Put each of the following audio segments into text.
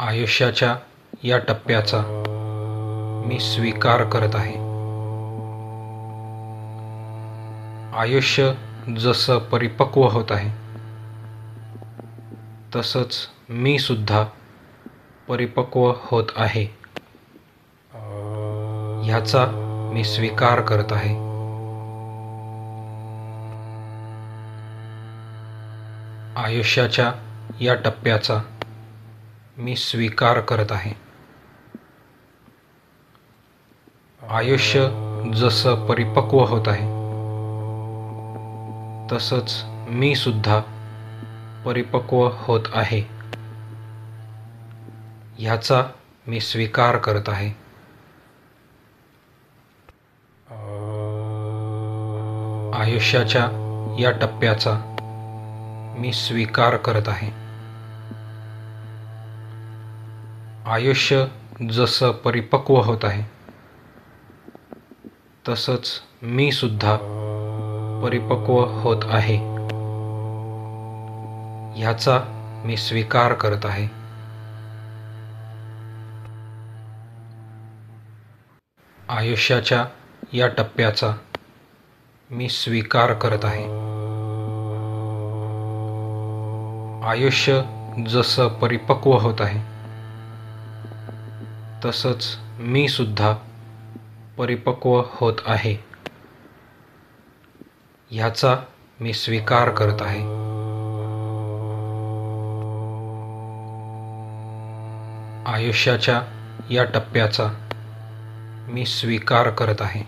आयुष्याच्या या टप्प्याचा मी स्वीकार करत आहे. आयुष्य जसं परिपक्व होत आहे तसंच मी सुद्धा परिपक्व होत आहे ह्याचा मी स्वीकार करत आहे. आयुष्याच्या या टप्प्याचा मी स्वीकार करत आहे. आयुष्य जसं परिपक्व होत आहे तसंच मी सुद्धा परिपक्व होत आहे ह्याचा मी स्वीकार करत आहे. आयुष्याच्या या टप्प्याचा मी स्वीकार करत आहे. आयुष्य जसं परिपक्व होत आहे तसंच मी सुद्धा परिपक्व होत आहे ह्याचा मी स्वीकार करत आहे. आयुष्याच्या या टप्प्याचा मी स्वीकार करत आहे. आयुष्य जसं परिपक्व होत आहे तसंच मी सुद्धा परिपक्व होत आहे ह्याचा मी स्वीकार करत आहे. आयुष्याच्या या टप्प्याचा मी स्वीकार करत आहे.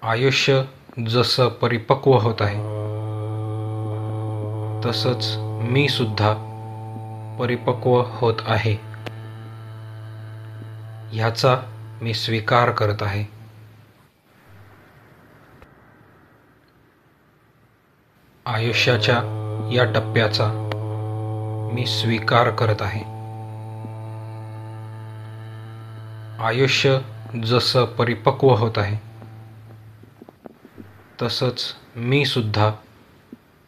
आयुष्य जसं परिपक्व होत आहे तसंच मी सुद्धा परिपक्व होत आहे ह्याचा मी स्वीकार करत आहे. आयुष्याच्या या टप्प्याचा मी स्वीकार करत आहे. आयुष्य जसं परिपक्व होत आहे तसंच मी सुद्धा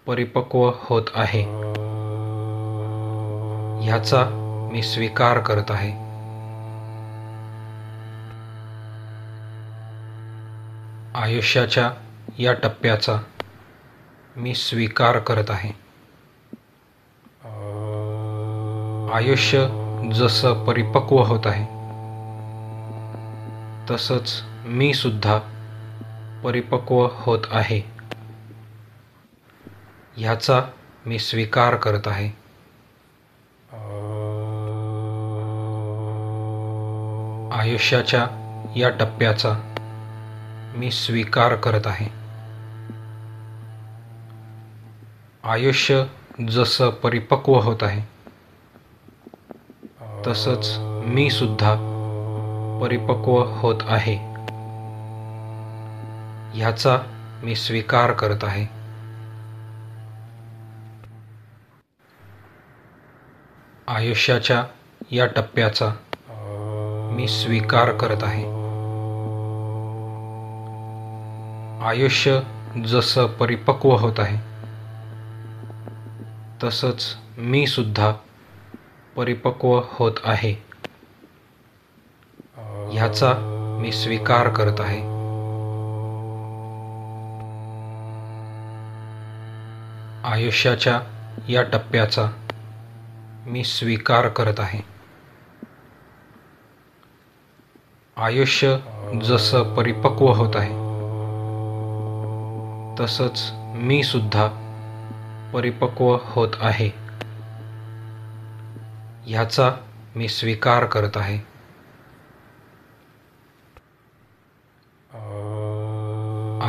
परिपक्व होत आहे ह्याचा मी स्वीकार करत आहे. आयुष्याच्या या टप्प्याचा मी स्वीकार करत आहे. आयुष्य जसं परिपक्व होत आहे तसंच मी सुद्धा परिपक्व होत आहे ह्याचा मी स्वीकार करत आहे. आयुष्याच्या या टप्प्याचा मी स्वीकार करत आहे. आयुष्य जसं परिपक्व होत आहे तसंच मी सुद्धा परिपक्व होत आहे ह्याचा मी स्वीकार करत आहे. आयुष्याच्या या टप्प्याचा मी स्वीकार करत आहे. आयुष्य जसं परिपक्व होत आहे तसंच मी सुद्धा परिपक्व होत आहे ह्याचा मी स्वीकार करत आहे. आयुष्याच्या या टप्प्याचा मी स्वीकार करत आहे. आयुष्य जसं परिपक्व होत आहे तसंच मी सुद्धा परिपक्व होत आहे ह्याचा मी स्वीकार करत आहे.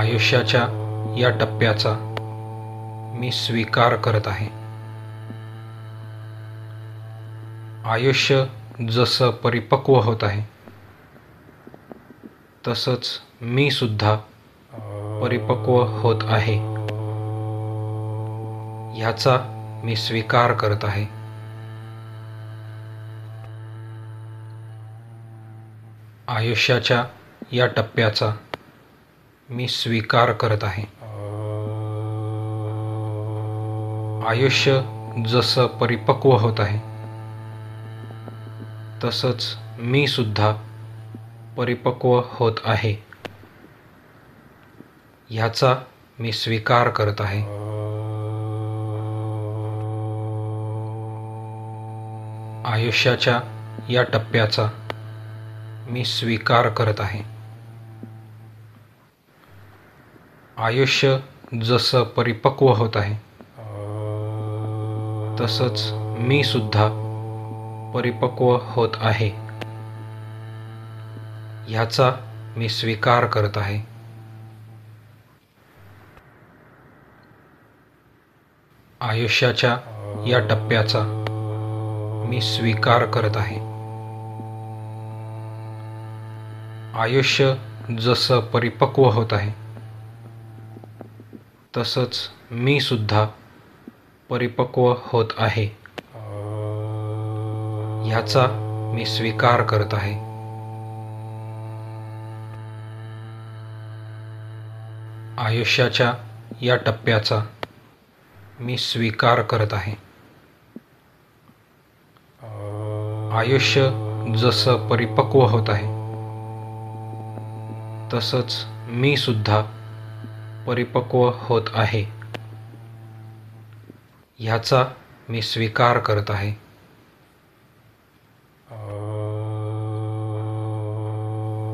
आयुष्याच्या या टप्प्याचा मी स्वीकार करत आहे. आयुष्य जसं परिपक्व होत आहे तसंच मी सुद्धा परिपक्व होत आहे ह्याचा मी स्वीकार करत आहे. आयुष्याच्या या टप्प्याचा मी स्वीकार करत आहे. आयुष्य जसं परिपक्व होत आहे तसंच मी सुद्धा परिपक्व होत आहे ह्याचा मी स्वीकार करत आहे. आयुष्याच्या या टप्प्याचा मी स्वीकार करत आहे. आयुष्य जसं परिपक्व होत आहे तसंच मी सुद्धा परिपक्व होत आहे ह्याचा मी स्वीकार करत आहे. आयुष्याच्या या टप्प्याचा मी स्वीकार करत आहे. आयुष्य जसं परिपक्व होत आहे तसंच मी सुद्धा परिपक्व होत आहे ह्याचा मी स्वीकार करत आहे. आयुष्याच्या या टप्प्याचा मी स्वीकार करत आहे. आयुष्य जसं परिपक्व होत आहे तसंच मी सुद्धा परिपक्व होत आहे ह्याचा मी स्वीकार करत आहे.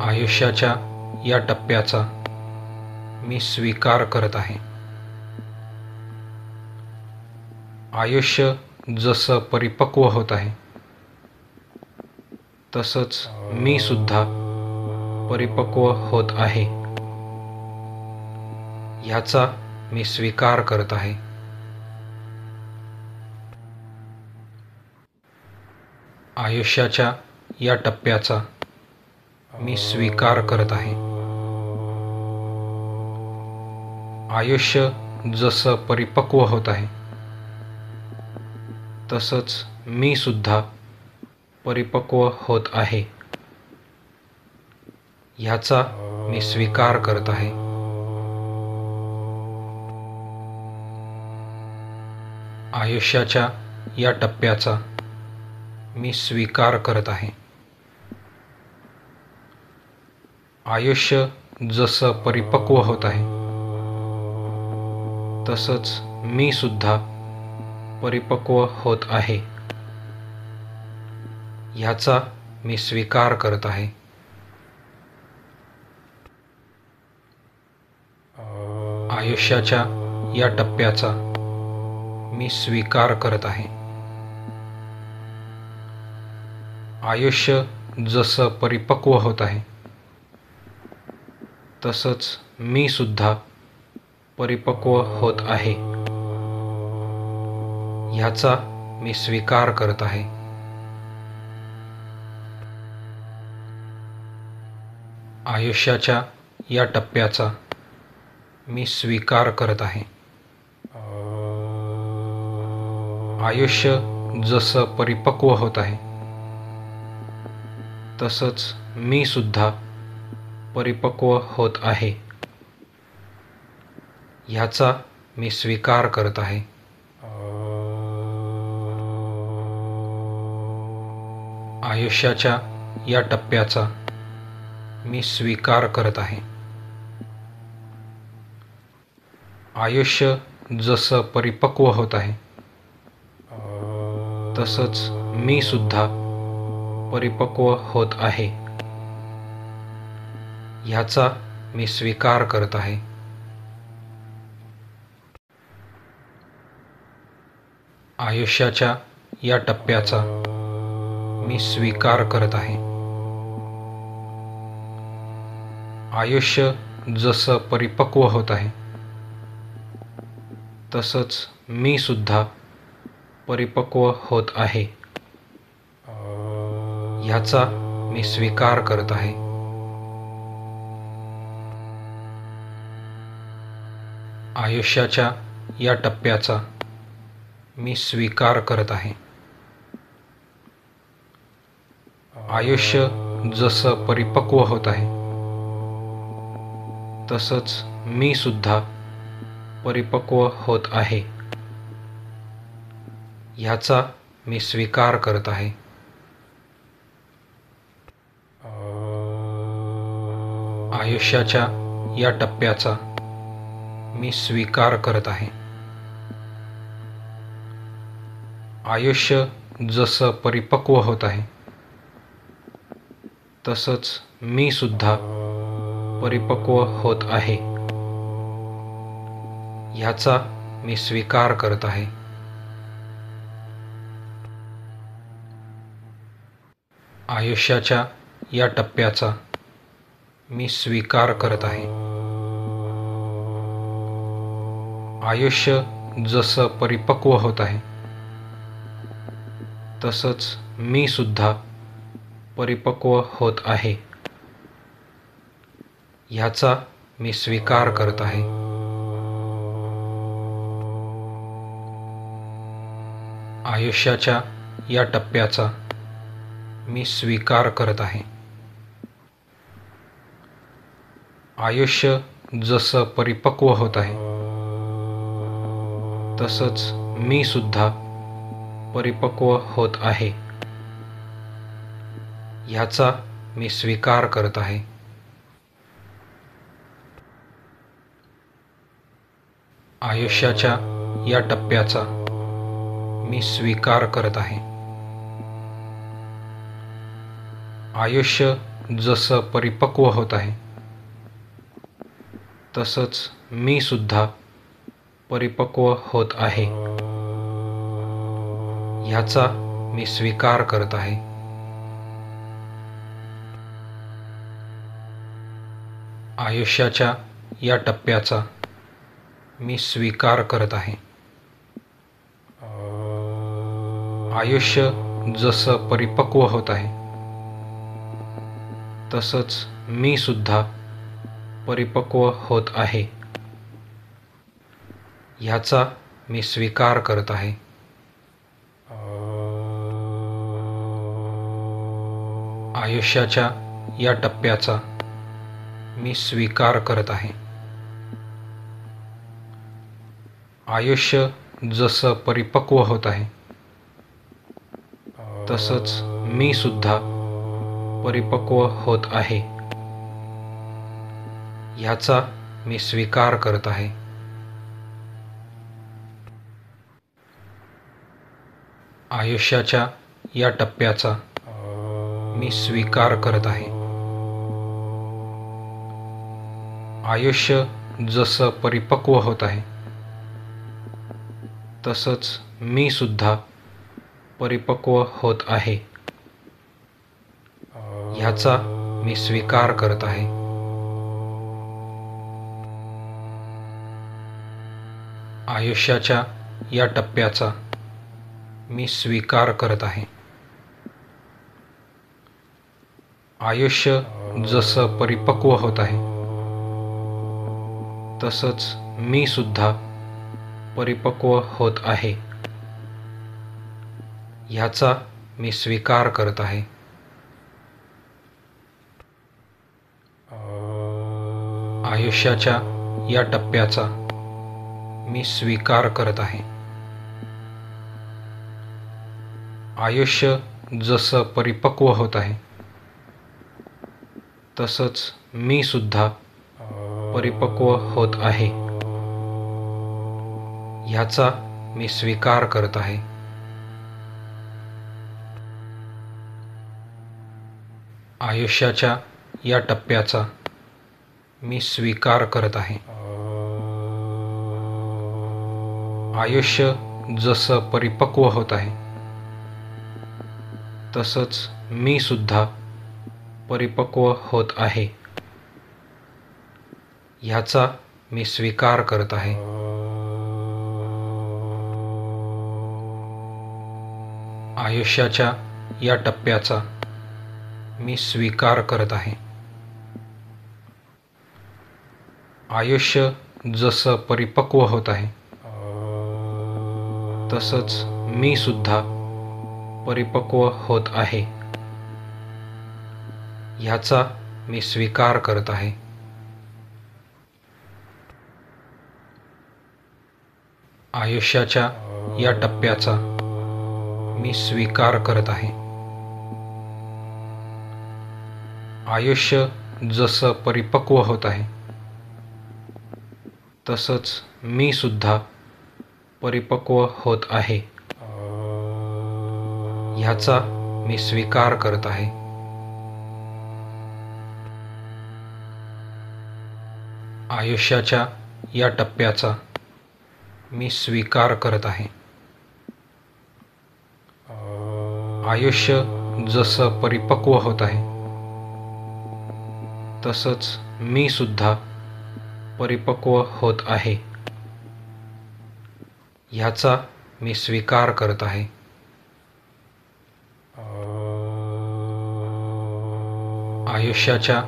आयुष्याच्या या टप्प्याचा मी स्वीकार करत आहे. आयुष्य जसं परिपक्व होत आहे तसंच मी सुद्धा परिपक्व होत आहे ह्याचा मी स्वीकार करत आहे. आयुष्याच्या या टप्प्याचा मी स्वीकार करत आहे. आयुष्य जसं परिपक्व होत आहे तसंच मी सुद्धा परिपक्व होत आहे ह्याचा मी स्वीकार करत आहे. आयुष्याच्या या टप्प्याचा मी स्वीकार करत आहे. आयुष्य जसं परिपक्व होत आहे तसंच मी सुद्धा परिपक्व होत आहे ह्याचा मी स्वीकार करत आहे. आयुष्याच्या या टप्प्याचा मी स्वीकार करत आहे. आयुष्य जसं परिपक्व होत आहे तसंच मी सुद्धा परिपक्व होत आहे ह्याचा मी स्वीकार करत आहे. आयुष्याच्या या टप्प्याचा मी स्वीकार करत आहे. आयुष्य जसं परिपक्व होत आहे तसंच मी सुद्धा परिपक्व होत आहे ह्याचा मी स्वीकार करत आहे. आयुष्याच्या या टप्प्याचा मी स्वीकार करत आहे. आयुष्य जसं परिपक्व होत आहे तसंच मी सुद्धा परिपक्व होत आहे ह्याचा मी स्वीकार करत आहे. आयुष्याच्या या टप्प्याचा मी स्वीकार करत आहे. आयुष्य जसं परिपक्व होत आहे तसंच मी सुद्धा परिपक्व होत आहे ह्याचा मी स्वीकार करत आहे. आयुष्याच्या या टप्प्याचा मी स्वीकार करत आहे. आयुष्य जसं परिपक्व होत आहे तसंच मी सुद्धा परिपक्व होत आहे ह्याचा मी स्वीकार करत आहे. आयुष्याच्या या टप्प्याचा मी स्वीकार करत आहे. आयुष्य जसं परिपक्व होत आहे तसंच मी सुद्धा परिपक्व होत आहे. ह्याचा मी स्वीकार करत आहे. आयुष्याच्या या टप्प्याचा मी स्वीकार करत आहे. आयुष्य जसं परिपक्व होत आहे तसंच मी सुद्धा परिपक्व होत आहे. ह्याचा मी स्वीकार करत आहे. आयुष्याच्या या टप्प्याचा मी स्वीकार करत आहे. आयुष्य जसं परिपक्व होत आहे तसंच मी सुद्धा परिपक्व होत आहे. ह्याचा मी स्वीकार करत आहे. आयुष्याच्या या टप्प्याचा मी स्वीकार करत आहे. आयुष्य जसं परिपक्व होत आहे तसंच मी सुद्धा परिपक्व होत आहे. ह्याचा मी स्वीकार करत आहे. आयुष्याच्या या टप्प्याचा मी स्वीकार करत आहे. आयुष्य जसं परिपक्व होत आहे तसंच मी सुद्धा परिपक्व होत आहे. ह्याचा मी स्वीकार करत आहे. आयुष्याच्या या टप्प्याचा मी स्वीकार करत आहे. आयुष्य जसं परिपक्व होत आहे तसंच मी सुद्धा परिपक्व होत आहे. ह्याचा मी स्वीकार करत आहे. आयुष्याच्या या टप्प्याचा मी स्वीकार करत आहे. आयुष्य जसं परिपक्व होत आहे तसंच मी सुद्धा परिपक्व होत आहे. ह्याचा मी स्वीकार करत आहे. आयुष्याच्या या टप्प्याचा मी स्वीकार करत आहे. आयुष्य जसं परिपक्व होत आहे तसंच मी सुद्धा परिपक्व होत आहे. ह्याचा मी स्वीकार करत आहे. आयुष्याच्या या टप्प्याचा मी स्वीकार करत आहे. आयुष्य जसं परिपक्व होत आहे तसंच मी सुद्धा परिपक्व होत आहे. ह्याचा मी स्वीकार करत आहे. आयुष्याच्या या टप्प्याचा मी स्वीकार करत आहे. आयुष्य जसं परिपक्व होत आहे तसंच मी सुद्धा परिपक्व होत आहे. ह्याचा मी स्वीकार करत आहे. आयुष्याच्या या टप्प्याचा मी स्वीकार करत आहे. आयुष्य जसं परिपक्व होत आहे तसंच मी सुद्धा परिपक्व होत आहे. ह्याचा मी स्वीकार करत आहे. आयुष्याच्या या टप्प्याचा मी स्वीकार करत आहे. आयुष्य जसं परिपक्व होत आहे तसंच मी सुद्धा परिपक्व होत आहे ह्याचा मी स्वीकार करत आहे. आयुष्याच्या या टप्प्याचा मी स्वीकार करत आहे. आयुष्य जसं परिपक्व होत आहे तसंच मी सुद्धा परिपक्व होत आहे ह्याचा मी स्वीकार करत आहे. आयुष्याच्या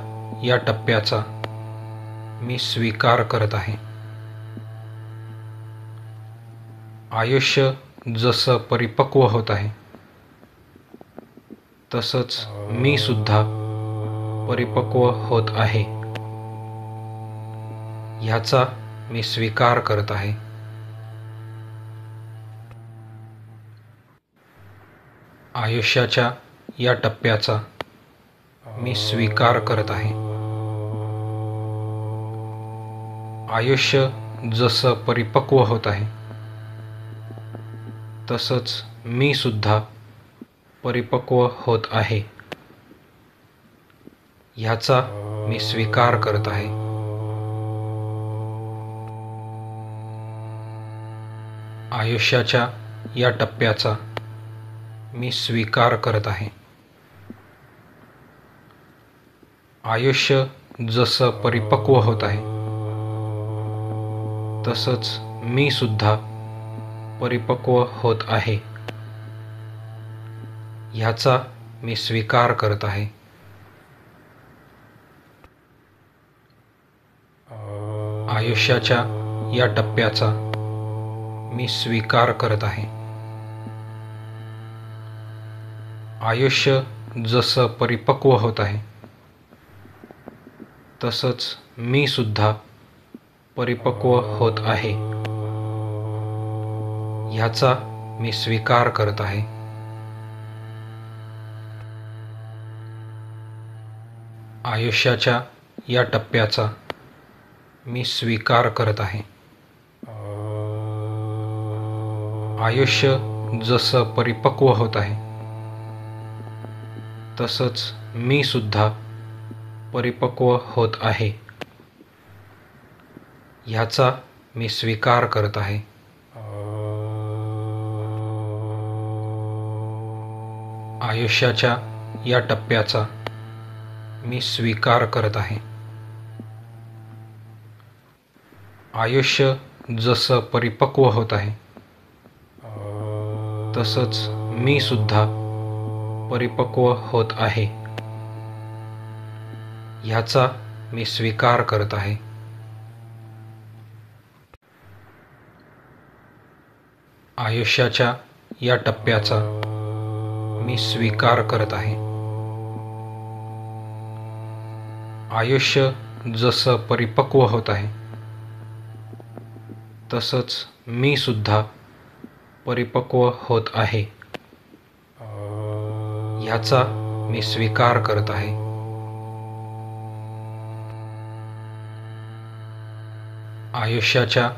या टप्प्याचा मी स्वीकार करत आहे. आयुष्य जसं परिपक्व होत आहे तसंच मी सुद्धा परिपक्व होत आहे ह्याचा मी स्वीकार करत आहे. आयुष्याच्या या टप्प्याचा मी स्वीकार करत आहे. आयुष्य जसं परिपक्व होत आहे तसंच मी सुद्धा परिपक्व होत आहे ह्याचा मी स्वीकार करत आहे. आयुष्याच्या या टप्प्याचा मी स्वीकार करत आहे. आयुष्य जसं परिपक्व होत आहे तसंच मी सुद्धा परिपक्व होत आहे ह्याचा मी स्वीकार करत आहे. आयुष्याच्या या टप्प्याचा मी स्वीकार करत आहे. आयुष्य जसं परिपक्व होत आहे तसंच मी सुद्धा परिपक्व होत आहे ह्याचा मी स्वीकार करत आहे. आयुष्याच्या या टप्प्याचा मी स्वीकार करत आहे. आयुष्य जसं परिपक्व होत आहे तसंच मी सुद्धा परिपक्व होत आहे ह्याचा मी स्वीकार करत आहे. आयुष्याच्या या टप्प्याचा मी स्वीकार करत आहे. आयुष्य जसं परिपक्व होत आहे तसंच मी सुद्धा परिपक्व होत आहे ह्याचा मी स्वीकार करत आहे. आयुष्याच्या या टप्प्याचा मी स्वीकार करत आहे. आयुष्य जसं परिपक्व होत आहे तसंच मी सुद्धा परिपक्व होत आहे ह्याचा मी स्वीकार करत आहे. आयुष्याच्या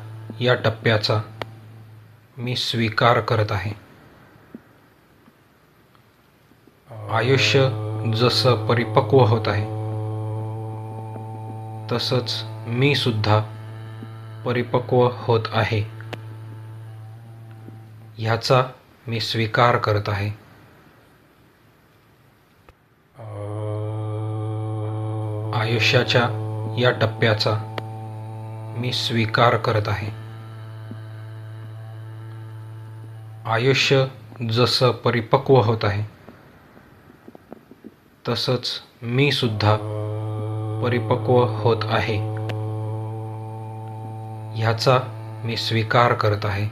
या टप्प्याचा मी स्वीकार करत आहे. आयुष्य जसं परिपक्व होत आहे तसंच मी सुद्धा परिपक्व होत आहे ह्याचा मी स्वीकार करत आहे. आयुष्याच्या या टप्प्याचा मी स्वीकार करत आहे. आयुष्य जसं परिपक्व होत आहे तसंच मी सुद्धा परिपक्व होत आहे ह्याचा मी स्वीकार करत आहे.